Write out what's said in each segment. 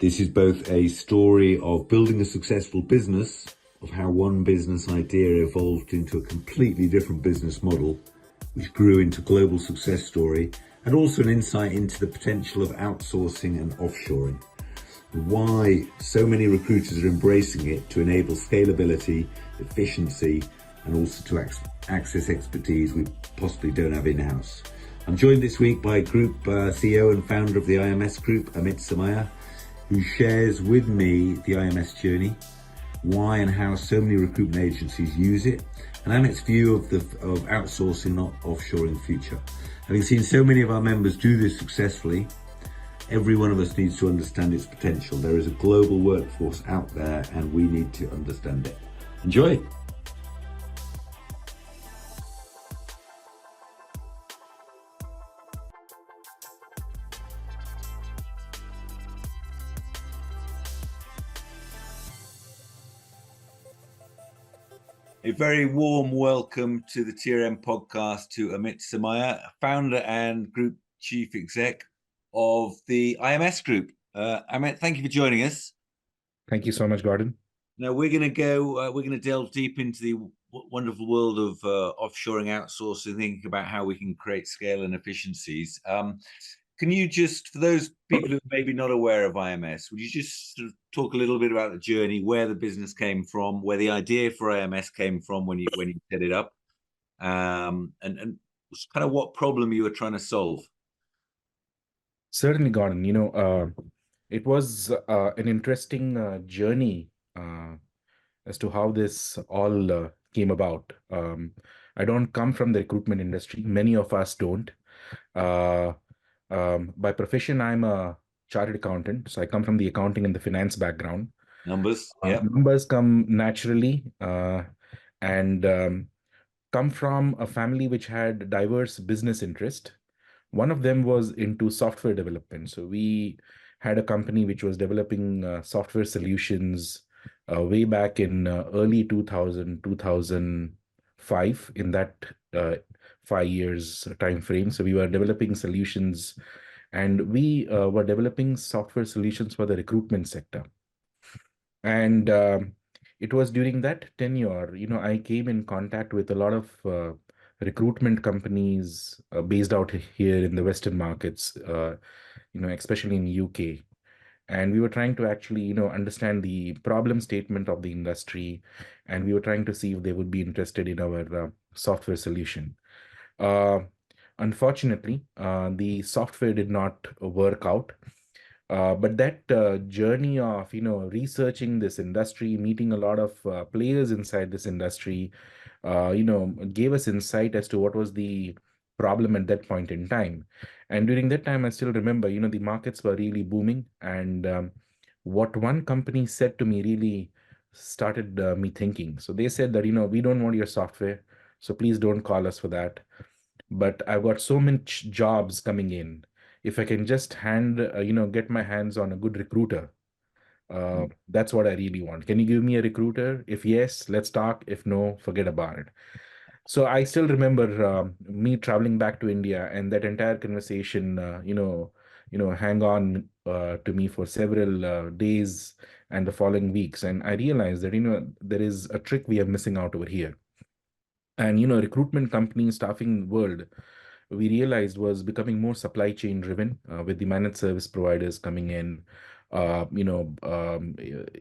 This is both a story of building a successful business, of how one business idea evolved into a completely different business model, which grew into a global success story, and also an insight into the potential of outsourcing and offshoring. Why so many recruiters are embracing it to enable scalability, efficiency, and also to access expertise we possibly don't have in-house. I'm joined this week by Group CEO and founder of the IMS Group, Amit Somaiya, who shares with me the IMS journey, why and how so many recruitment agencies use it, and Amit's view of outsourcing, not offshoring future. Having seen so many of our members do this successfully, every one of us needs to understand its potential. There is a global workforce out there and we need to understand it. Enjoy. A very warm welcome to the TRM podcast to Amit Somaiya, founder and group chief exec of the IMS Group. Amit, thank you for joining us. Thank you so much, Gordon. Now we're going to delve deep into the wonderful world of offshoring, outsourcing, thinking about how we can create scale and efficiencies. Can you just, for those people who are maybe not aware of IMS, would you just sort of talk a little bit about the journey, where the business came from, where the idea for IMS came from when you set it up, and kind of what problem you were trying to solve? Certainly, Gordon. It was an interesting journey as to how this all came about. I don't come from the recruitment industry. Many of us don't. By profession, I'm a chartered accountant. So I come from the accounting and the finance background. Numbers, yeah. Numbers come naturally and come from a family which had diverse business interest. One of them was into software development. So we had a company which was developing software solutions way back in early 2000, 2005, in that 5 years time frame. So we were developing solutions, and we were developing software solutions for the recruitment sector. And it was during that tenure, I came in contact with a lot of recruitment companies based out here in the Western markets, especially in UK. And we were trying to actually, understand the problem statement of the industry, and we were trying to see if they would be interested in our software solution. Unfortunately, the software did not work out. But that journey of, researching this industry, meeting a lot of players inside this industry, gave us insight as to what was the problem at that point in time. And during that time, I still remember, the markets were really booming. And what one company said to me really started me thinking. So they said that, we don't want your software, so please don't call us for that. But I've got so much jobs coming in. If I can just get my hands on a good recruiter, that's what I really want. Can you give me a recruiter? If yes, let's talk. If no, forget about it. So I still remember me traveling back to India, and that entire conversation, hang on to me for several days and the following weeks. And I realized that, there is a trick we are missing out over here. And, recruitment company staffing world, we realized was becoming more supply chain driven with the managed service providers coming in.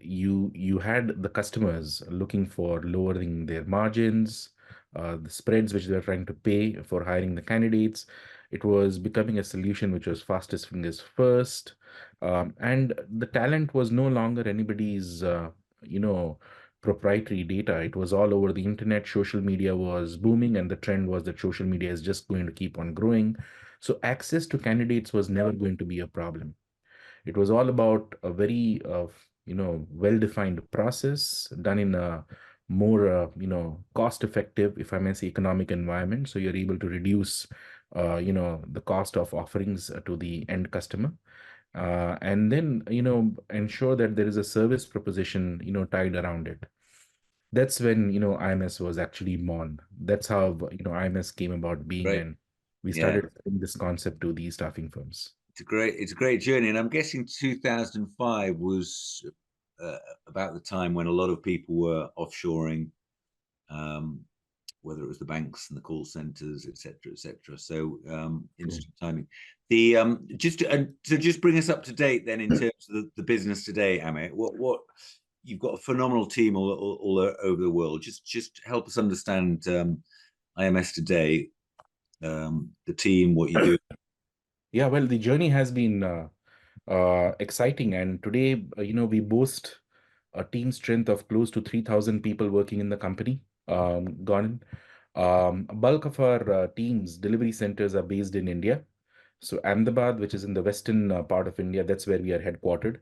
You had the customers looking for lowering their margins, the spreads which they're trying to pay for hiring the candidates. It was becoming a solution which was fastest fingers first. And the talent was no longer anybody's, proprietary data. It was all over the internet. Social media was booming, and the trend was that social media is just going to keep on growing. So access to candidates was never going to be a problem. It was all about a very well-defined process done in a more cost effective, if I may say, economic environment. So you're able to reduce the cost of offerings to the end customer. And then ensure that there is a service proposition tied around it. That's when IMS was actually born. That's how IMS came about being. Right. And we Yeah. started selling this concept to these staffing firms. it's a great journey, and I'm guessing 2005 was uh, about the time when a lot of people were offshoring, um, whether it was the banks and the call centers, etc., etc. So True. interesting timing. The so just bring us up to date then in terms of the business today, Amit. What you've got a phenomenal team all over the world. Just help us understand IMS today, the team, what you do. Yeah, well, the journey has been exciting, and today, we boast a team strength of close to 3,000 people working in the company. Gone. A bulk of our teams, delivery centers are based in India. So Ahmedabad, which is in the western part of India, that's where we are headquartered.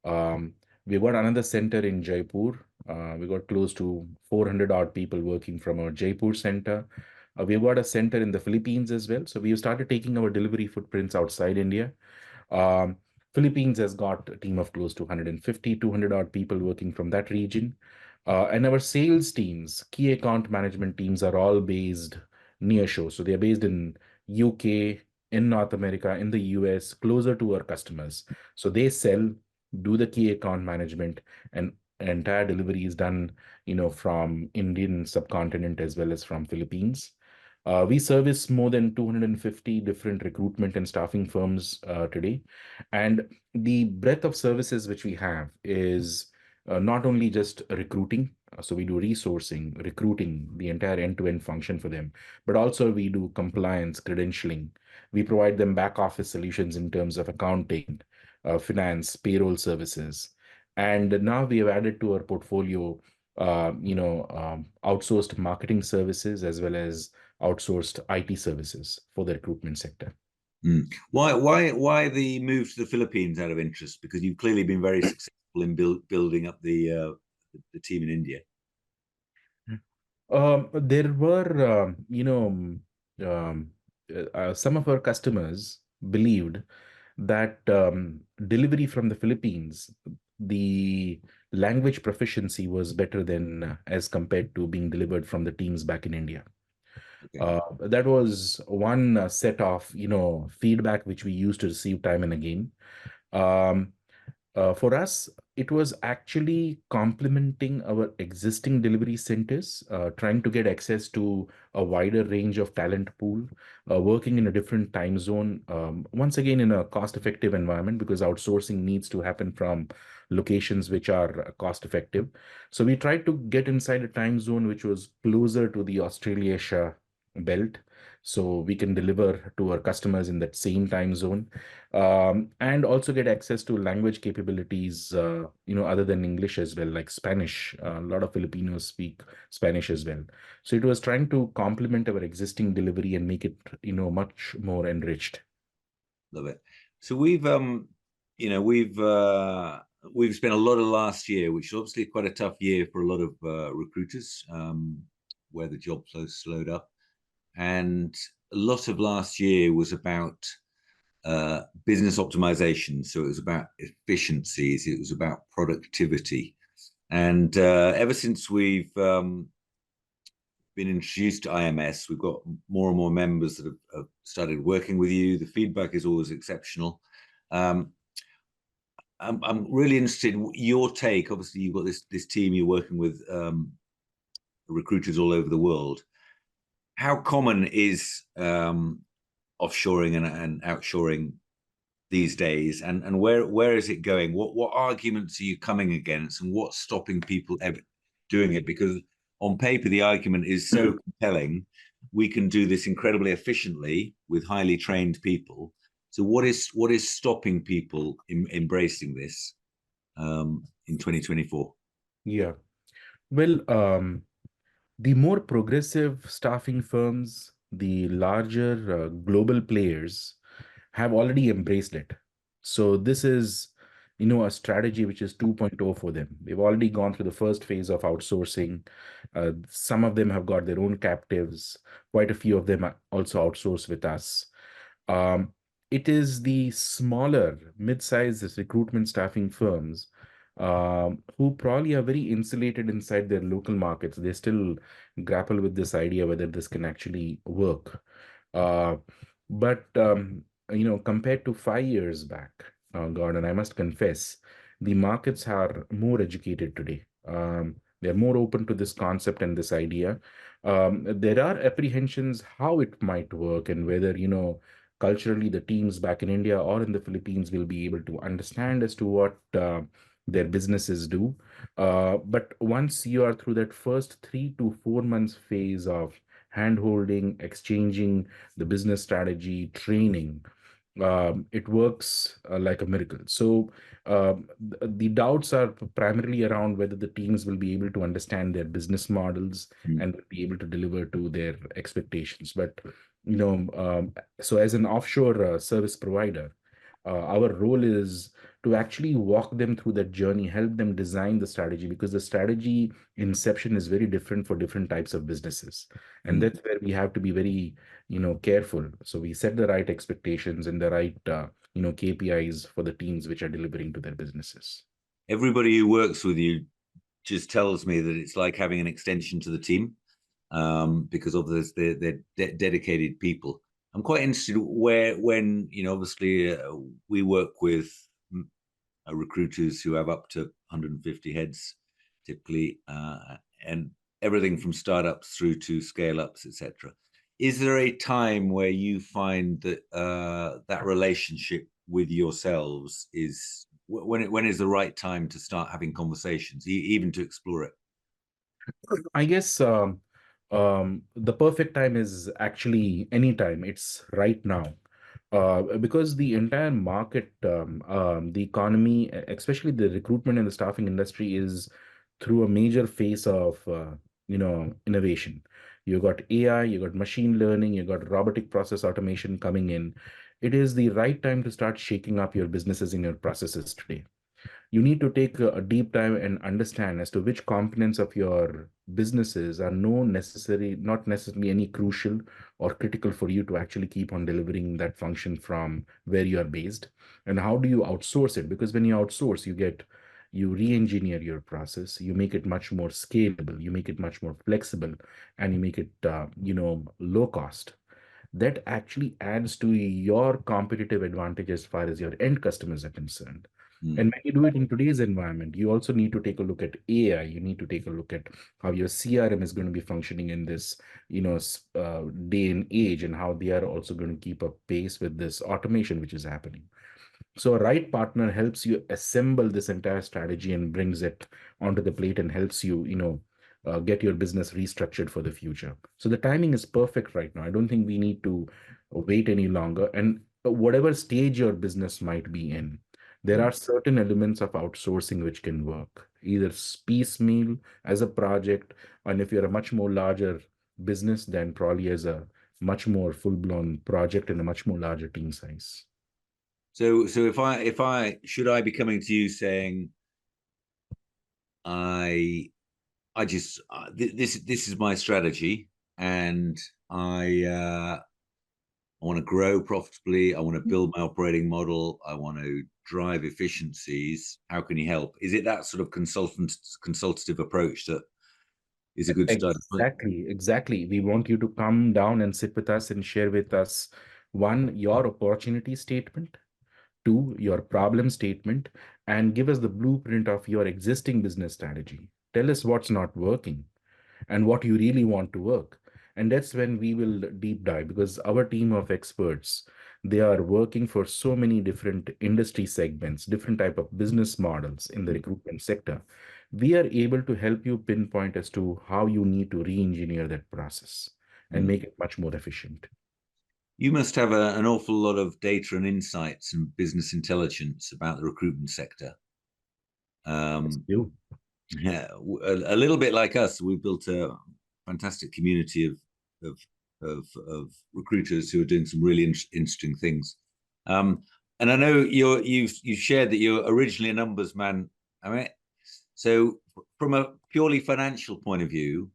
Um, we got another center in Jaipur. We got close to 400 odd people working from our Jaipur center. We've got a center in the Philippines as well. So we've started taking our delivery footprints outside India. Um, Philippines has got a team of close to 150, 200 odd people working from that region. And our sales teams, key account management teams are all based near shore. So they're based in UK, in North America, in the US, closer to our customers. So they sell, do the key account management, and entire delivery is done, from Indian subcontinent as well as from Philippines. We service more than 250 different recruitment and staffing firms today. And the breadth of services which we have is not only just recruiting, so we do resourcing, recruiting, the entire end-to-end function for them, but also we do compliance, credentialing. We provide them back office solutions in terms of accounting, finance, payroll services. And now we have added to our portfolio, outsourced marketing services as well as outsourced IT services for the recruitment sector. Mm. Why the move to the Philippines out of interest? Because you've clearly been very successful in building up the team in India. There were, some of our customers believed that delivery from the Philippines, the language proficiency was better than as compared to being delivered from the teams back in India. Okay. That was one set of, feedback which we used to receive time and again. Um, for us, it was actually complementing our existing delivery centers, trying to get access to a wider range of talent pool, working in a different time zone, once again in a cost-effective environment because outsourcing needs to happen from locations which are cost-effective. So we tried to get inside a time zone which was closer to the Australia belt, so we can deliver to our customers in that same time zone, and also get access to language capabilities, other than English as well, like Spanish. A lot of Filipinos speak Spanish as well. So it was trying to complement our existing delivery and make it, much more enriched. Love it. So you know, we've spent a lot of last year, which is obviously quite a tough year for a lot of recruiters, where the job flow slowed up, and a lot of last year was about business optimization. So it was about efficiencies, it was about productivity, and ever since we've been introduced to IMS, we've got more and more members that have started working with you. The feedback is always exceptional. Um, I'm really interested in your take. Obviously, you've got this team you're working with, recruiters all over the world. How common is offshoring and outshoring these days, and where is it going? What arguments are you coming against, and what's stopping people ever doing it? Because on paper the argument is so compelling, we can do this incredibly efficiently with highly trained people. So what is stopping people embracing this in 2024? Yeah. Well, the more progressive staffing firms, the larger global players have already embraced it. So this is, a strategy which is 2.0 for them. They've already gone through the first phase of outsourcing. Some of them have got their own captives. Quite a few of them are also outsourced with us. Um, it is the smaller, mid-sized recruitment staffing firms who probably are very insulated inside their local markets. They still grapple with this idea whether this can actually work. Uh, but compared to 5 years back, Gordon, I must confess, the markets are more educated today. They're more open to this concept and this idea. There are apprehensions how it might work and whether, culturally the teams back in India or in the Philippines will be able to understand as to what their businesses do. But once you are through that first 3 to 4 months phase of hand holding, exchanging the business strategy, training, it works like a miracle. So the doubts are primarily around whether the teams will be able to understand their business models Mm. and will be able to deliver to their expectations. But so as an offshore service provider, our role is to actually walk them through that journey, help them design the strategy, because the strategy inception is very different for different types of businesses, and Mm. that's where we have to be very careful, so we set the right expectations and the right KPIs for the teams which are delivering to their businesses. Everybody who works with you just tells me that it's like having an extension to the team, because of this, they're dedicated people. I'm quite interested when obviously we work with recruiters who have up to 150 heads typically, and everything from startups through to scale ups, etc. Is there a time where you find that that relationship with yourselves is when is the right time to start having conversations, even to explore it? I guess the perfect time is actually any time. It's right now. Because the entire market, the economy, especially the recruitment and the staffing industry, is through a major phase of, innovation. You got AI, you got machine learning, you got robotic process automation coming in. It is the right time to start shaking up your businesses and your processes today. You need to take a deep dive and understand as to which components of your businesses are not necessarily any crucial or critical for you to actually keep on delivering that function from where you are based, and how do you outsource it, because when you outsource, you re-engineer your process, you make it much more scalable, you make it much more flexible, and you make it low cost. That actually adds to your competitive advantage as far as your end customers are concerned. Mm. And when you do it in today's environment, you also need to take a look at AI. You need to take a look at how your CRM is going to be functioning in this, day and age, and how they are also going to keep up pace with this automation which is happening. So a right partner helps you assemble this entire strategy and brings it onto the plate and helps you, get your business restructured for the future. So the timing is perfect right now. I don't think we need to wait any longer. And whatever stage your business might be in, there Mm. are certain elements of outsourcing which can work, either piecemeal as a project, and if you're a much more larger business, then probably as a much more full-blown project and a much more larger team size. So if I should I be coming to you saying I I just this is my strategy, and I want to grow profitably. I want to build my operating model. I want to drive efficiencies. How can you help? Is it that sort of consultative approach that is a good starting point? Exactly, exactly. We want you to come down and sit with us and share with us, one, your opportunity statement, two, your problem statement, and give us the blueprint of your existing business strategy. Tell us what's not working and what you really want to work. And that's when we will deep dive, because our team of experts, they are working for so many different industry segments, different type of business models in the recruitment sector. We are able to help you pinpoint as to how you need to re-engineer that process and Mm. make it much more efficient. You must have an awful lot of data and insights and business intelligence about the recruitment sector. Yes, Um, you. yeah, a little bit like us, we've built a fantastic community of of recruiters who are doing some really interesting things. Um, and I know you've shared that you're originally a numbers man. I mean, so from a purely financial point of view,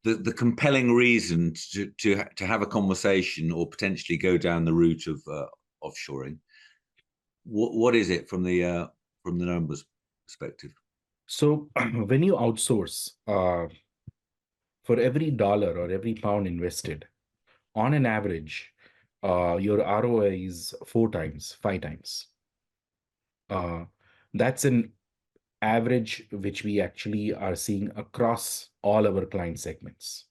the compelling reason to have a conversation or potentially go down the route of offshoring, what is it from the numbers perspective? So when you outsource, for every dollar or every pound invested, on an average, your ROI is 4 times, 5 times. Uh, that's an average which we actually are seeing across all our client segments.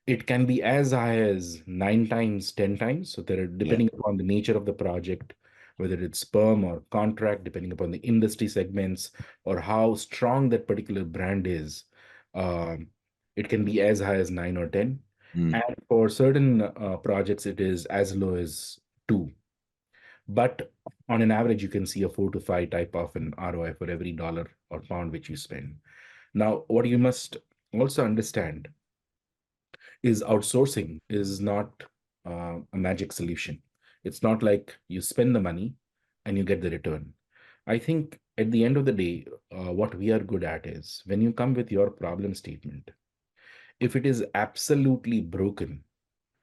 It can be as high as 9 times, 10 times. So there are, Yeah. depending upon the nature of the project, whether it's perm or contract, depending upon the industry segments or how strong that particular brand is, um, it can be as high as 9 or 10. Mm. And for certain projects, it is as low as 2. But on an average, you can see a 4 to 5 type of an ROI for every dollar or pound which you spend. Now, what you must also understand is outsourcing is not a magic solution. It's not like you spend the money and you get the return. I think at the end of the day, what we are good at is when you come with your problem statement, if it is absolutely broken,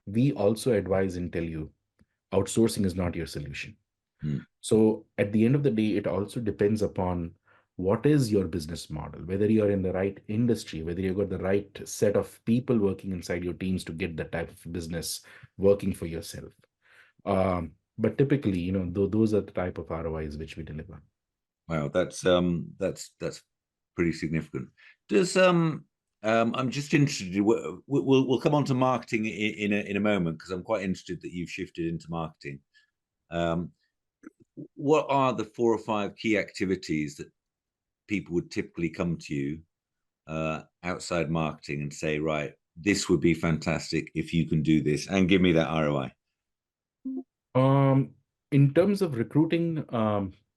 we also advise and tell you outsourcing is not your solution. Mm. So at the end of the day, it also depends upon what is your business model, whether you're in the right industry, whether you've got the right set of people working inside your teams to get that type of business working for yourself. But typically, those are the type of ROIs which we deliver. Wow, that's pretty significant. Does I'm just interested. We'll come on to marketing in a moment because I'm quite interested that you've shifted into marketing. Um, what are the 4 or 5 key activities that people would typically come to you outside marketing and say, right, this would be fantastic if you can do this and give me that ROI? Um, in terms of recruiting,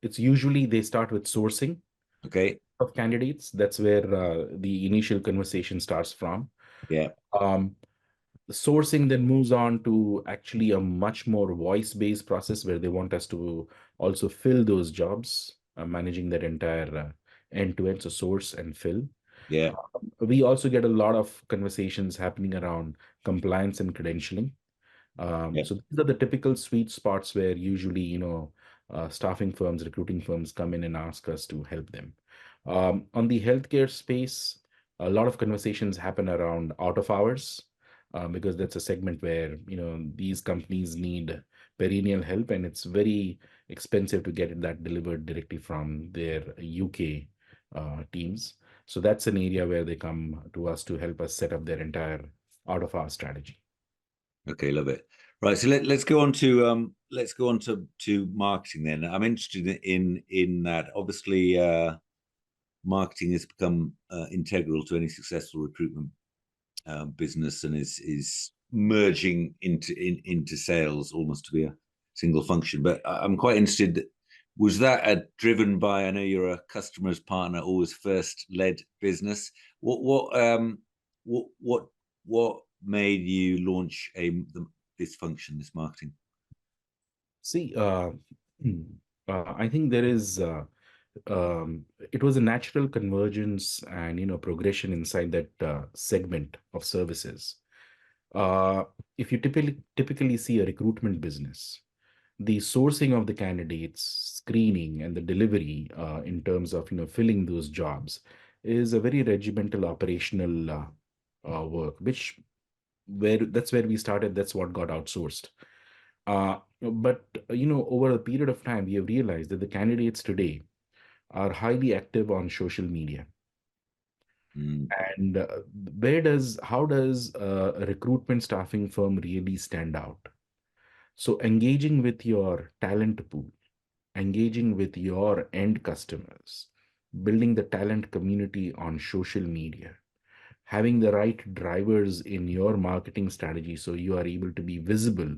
it's usually they start with sourcing Okay. of candidates. That's where the initial conversation starts from. Yeah. Um, the sourcing then moves on to actually a much more voice-based process where they want us to also fill those jobs, managing that entire end-to-end, so source and fill. Yeah. We also get a lot of conversations happening around compliance and credentialing. Yeah. So these are the typical sweet spots where usually, staffing firms, recruiting firms come in and ask us to help them. On the healthcare space, a lot of conversations happen around out of hours, because that's a segment where, these companies need perennial help and it's very expensive to get that delivered directly from their UK teams. So that's an area where they come to us to help us set up their entire out of hour strategy. Okay, love it. Right, so let's go on to marketing then. I'm interested in that. Obviously, marketing has become integral to any successful recruitment business and is merging into sales almost to be a single function. But I'm quite interested. Was that driven by? I know you're a customer's partner, always first led business. What what made you launch this function, this marketing? See, I think there is, it was a natural convergence and, progression inside that segment of services. Uh, if you typically see a recruitment business, the sourcing of the candidates, screening, and the delivery in terms of, filling those jobs is a very regimental operational work, which where that's where we started. That's what got outsourced. But over a period of time, we have realized that the candidates today are highly active on social media. Mm. And how does a recruitment staffing firm really stand out? So engaging with your talent pool, engaging with your end customers, building the talent community on social media, having the right drivers in your marketing strategy so you are able to be visible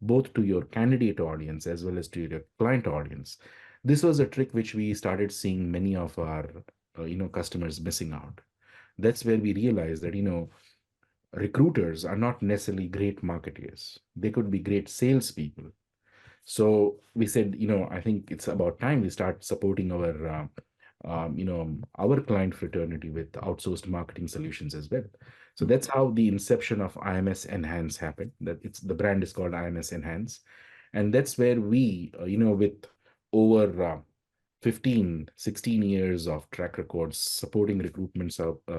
both to your candidate audience as well as to your client audience. This was a trick which we started seeing many of our customers missing out. That's where we realized that recruiters are not necessarily great marketers. They could be great salespeople. So we said, I think it's about time we start supporting our client fraternity with outsourced marketing solutions as well. So that's how the inception of IMS Enhance happened. That it's the brand is called IMS Enhance, and that's where we, with over 15, 16 years of track records supporting recruitment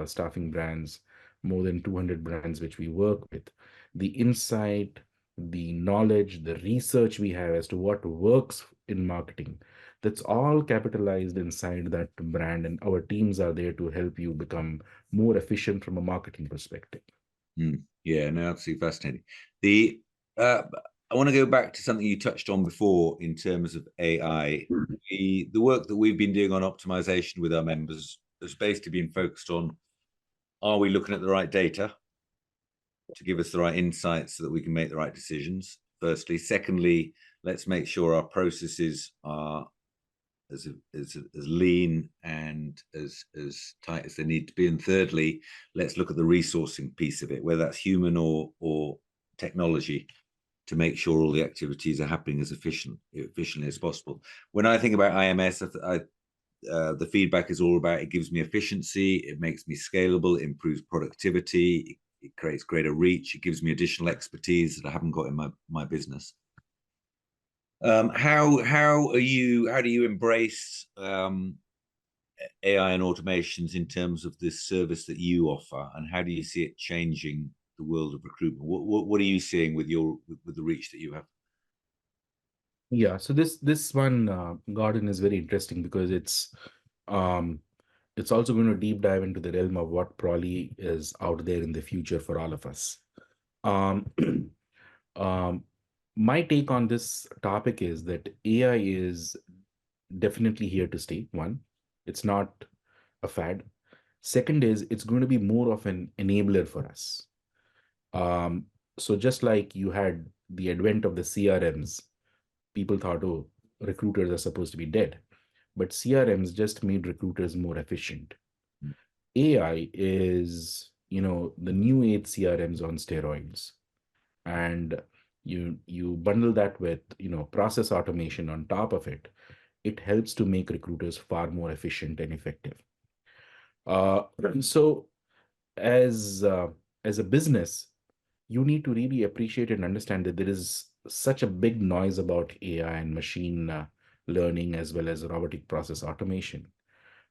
staffing brands, more than 200 brands which we work with, the insight, the knowledge, the research we have as to what works in marketing, that's all capitalized inside that brand. And our teams are there to help you become more efficient from a marketing perspective. Yeah, no, absolutely fascinating. The I want to go back to something you touched on before in terms of AI. The work that we've been doing on optimization with our members has basically been focused on, are we looking at the right data to give us the right insights so that we can make the right decisions? Firstly, secondly, let's make sure our processes are as lean and as tight as they need to be. And thirdly, let's look at the resourcing piece of it, whether that's human or technology, to make sure all the activities are happening as efficiently as possible. When I think about IMS, the feedback is all about, it gives me efficiency, it makes me scalable, it improves productivity, it creates greater reach, it gives me additional expertise that I haven't got in my business. How do you embrace AI and automations in terms of this service that you offer, and how do you see it changing the world of recruitment? What are you seeing with the reach that you have? Yeah, so this one, Gordon, is very interesting because um, it's also going to deep dive into the realm of what probably is out there in the future for all of us. Um, um, my take on this topic is that AI is definitely here to stay. One, it's not a fad. Second is it's going to be more of an enabler for us. Um, so just like you had the advent of the CRMs, people thought, oh, recruiters are supposed to be dead. But CRMs just made recruiters more efficient. AI is, the new age CRMs on steroids. And you bundle that with, process automation on top of it. It helps to make recruiters far more efficient and effective. Uh, so as as a business, you need to really appreciate and understand that there is such a big noise about AI and machine learning as well as robotic process automation.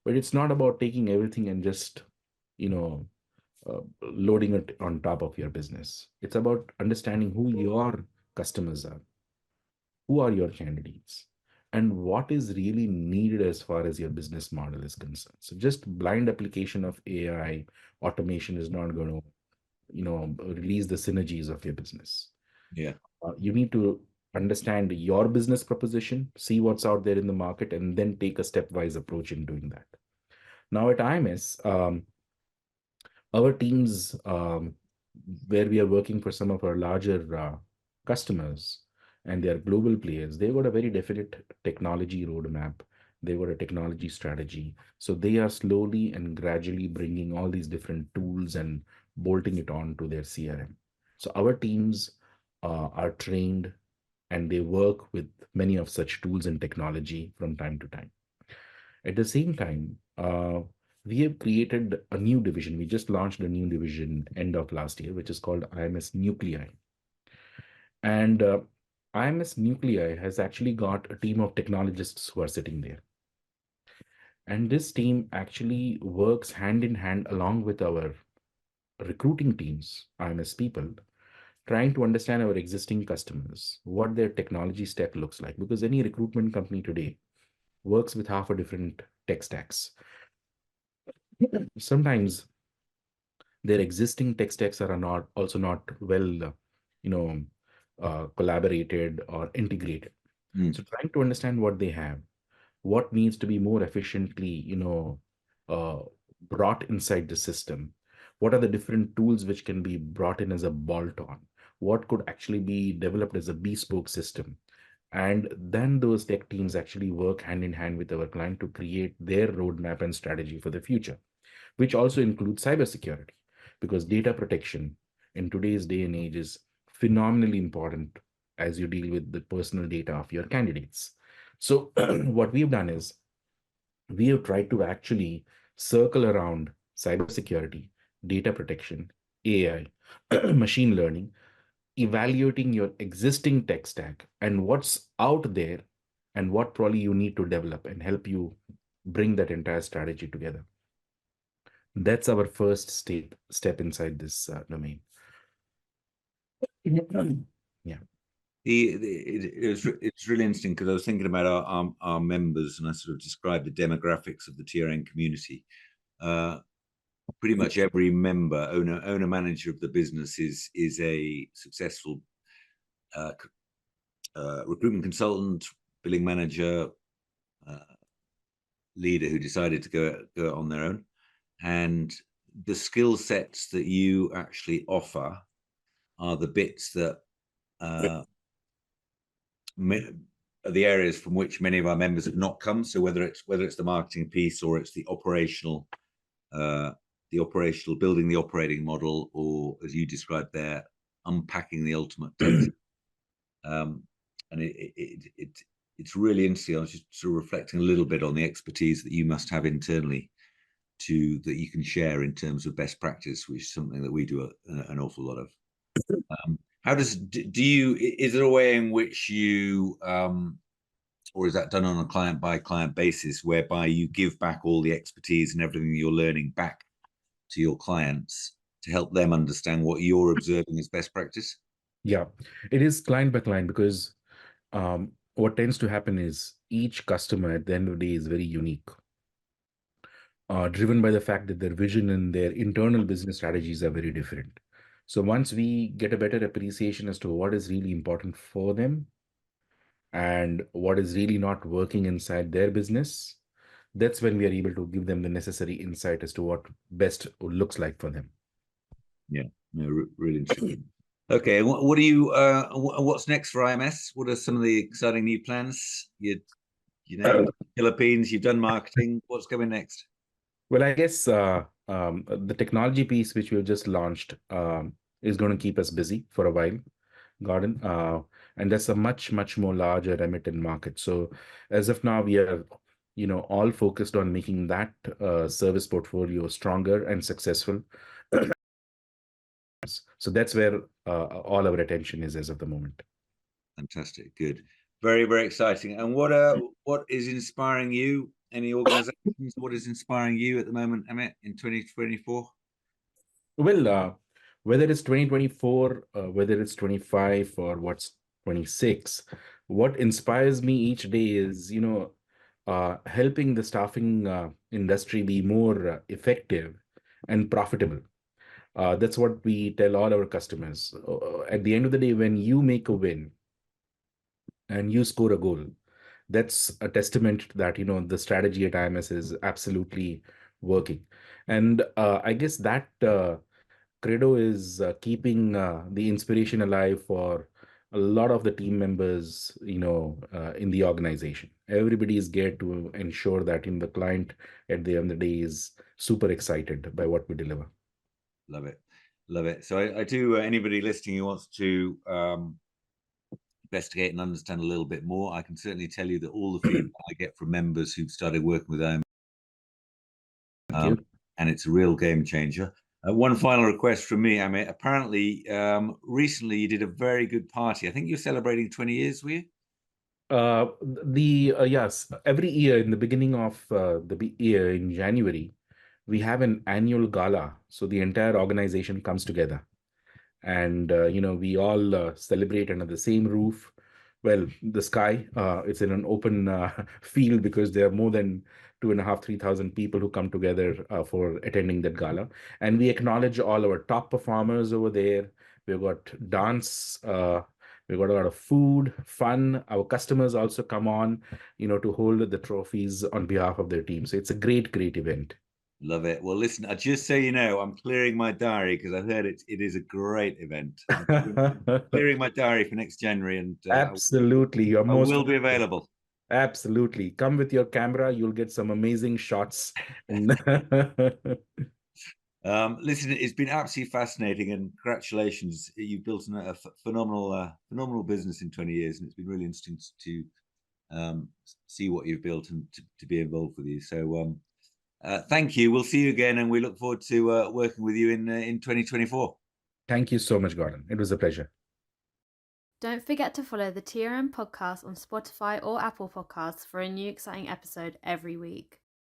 But it's not about taking everything and just, you know, loading it on top of your business. It's about understanding who your customers are, who are your candidates, and what is really needed as far as your business model is concerned. So just blind application of AI automation is not going to, release the synergies of your business. Yeah. You need to understand your business proposition, see what's out there in the market, and then take a stepwise approach in doing that. Now at IMS, our teams, where we are working for some of our larger customers, and they are global players, they got a very definite technology roadmap. They got a technology strategy. So they are slowly and gradually bringing all these different tools and bolting it on to their CRM. So our teams are trained and they work with many of such tools and technology from time to time. At the same time, we have created a new division. We just launched a new division end of last year, which is called IMS Nuclei. And IMS Nuclei has actually got a team of technologists who are sitting there. And this team actually works hand in hand along with our recruiting teams, IMS people, trying to understand our existing customers, what their technology stack looks like. Because any recruitment company today works with half a different tech stacks. Sometimes their existing tech stacks are not also not well you know collaborated or integrated. Mm. So trying to understand what they have, what needs to be more efficiently uh, brought inside the system, what are the different tools which can be brought in as a bolt on, what could actually be developed as a bespoke system. And then those tech teams actually work hand in hand with our client to create their roadmap and strategy for the future, which also includes cybersecurity, because data protection in today's day and age is phenomenally important as you deal with the personal data of your candidates. So, what we've done is we have tried to actually circle around cybersecurity, data protection, AI, machine learning, evaluating your existing tech stack and what's out there and what probably you need to develop and help you bring that entire strategy together. That's our first step inside this domain. Yeah. It's really interesting because I was thinking about our members, and I sort of described the demographics of the TRN community. Pretty much every member, owner manager of the business is a successful recruitment consultant, billing manager, leader who decided to go on their own. And the skill sets that you actually offer are the bits that are the areas from which many of our members have not come. So whether it's the marketing piece, or it's the operational building the operating model, or as you described there, unpacking the ultimate text. And it's really interesting. I was just sort of reflecting a little bit on the expertise that you must have internally that you can share in terms of best practice, which is something that we do an awful lot of. How is there a way in which you, or is that done on a client by client basis, whereby you give back all the expertise and everything you're learning back to your clients to help them understand what you're observing as best practice? Yeah, it is client by client, because what tends to happen is each customer at the end of the day is very unique, driven by the fact that their vision and their internal business strategies are very different. So once we get a better appreciation as to what is really important for them and what is really not working inside their business, that's when we are able to give them the necessary insight as to what best looks like for them. Yeah, no, really interesting. Okay, what do you? What's next for IMS? What are some of the exciting new plans? You've done Philippines, you've done marketing. What's coming next? Well, I guess the technology piece which we've just launched is going to keep us busy for a while, Gordon. And that's a much, much more larger remit in market. So as of now, we are, all focused on making that service portfolio stronger and successful. So that's where all our attention is as of the moment. Fantastic, good, very, very exciting. And what is inspiring you? Any organizations? What is inspiring you at the moment, Amit, in 2024? Well, whether it's 2024, whether it's 25, or what's 26, what inspires me each day is, helping the staffing industry be more effective and profitable. That's what we tell all our customers. At the end of the day, when you make a win and you score a goal, that's a testament that, the strategy at IMS is absolutely working. And I guess that credo is keeping the inspiration alive for a lot of the team members, in the organization. Everybody is geared to ensure that the client at the end of the day is super excited by what we deliver. Love it, love it. So I do. Anybody listening who wants to investigate and understand a little bit more, I can certainly tell you that all the feedback I get from members who've started working with them, and it's a real game changer. One final request from me, Amit. Apparently, recently you did a very good party. I think you're celebrating 20 years, were you? Yes, every year in the beginning of the year in January, we have an annual gala. So the entire organization comes together, and we all celebrate under the same roof. Well, the sky, it's in an open field, because there are more than 2,500-3,000 people who come together for attending that gala, and we acknowledge all our top performers over there. We've got dance, we've got a lot of food, fun. Our customers also come on, to hold the trophies on behalf of their team. So it's a great, great event. Love it. Well, listen, just so you know, I'm clearing my diary because I've heard it is a great event. I'm clearing my diary for next January, and Absolutely. You're I most will be welcome. available. Absolutely. Come with your camera. You'll get some amazing shots. Listen, it's been absolutely fascinating, and congratulations. You've built a phenomenal business in 20 years, and it's been really interesting to see what you've built and to be involved with you. So thank you. We'll see you again, and we look forward to working with you in 2024. Thank you so much, Gordon. It was a pleasure. Don't forget to follow the TRM podcast on Spotify or Apple Podcasts for a new exciting episode every week.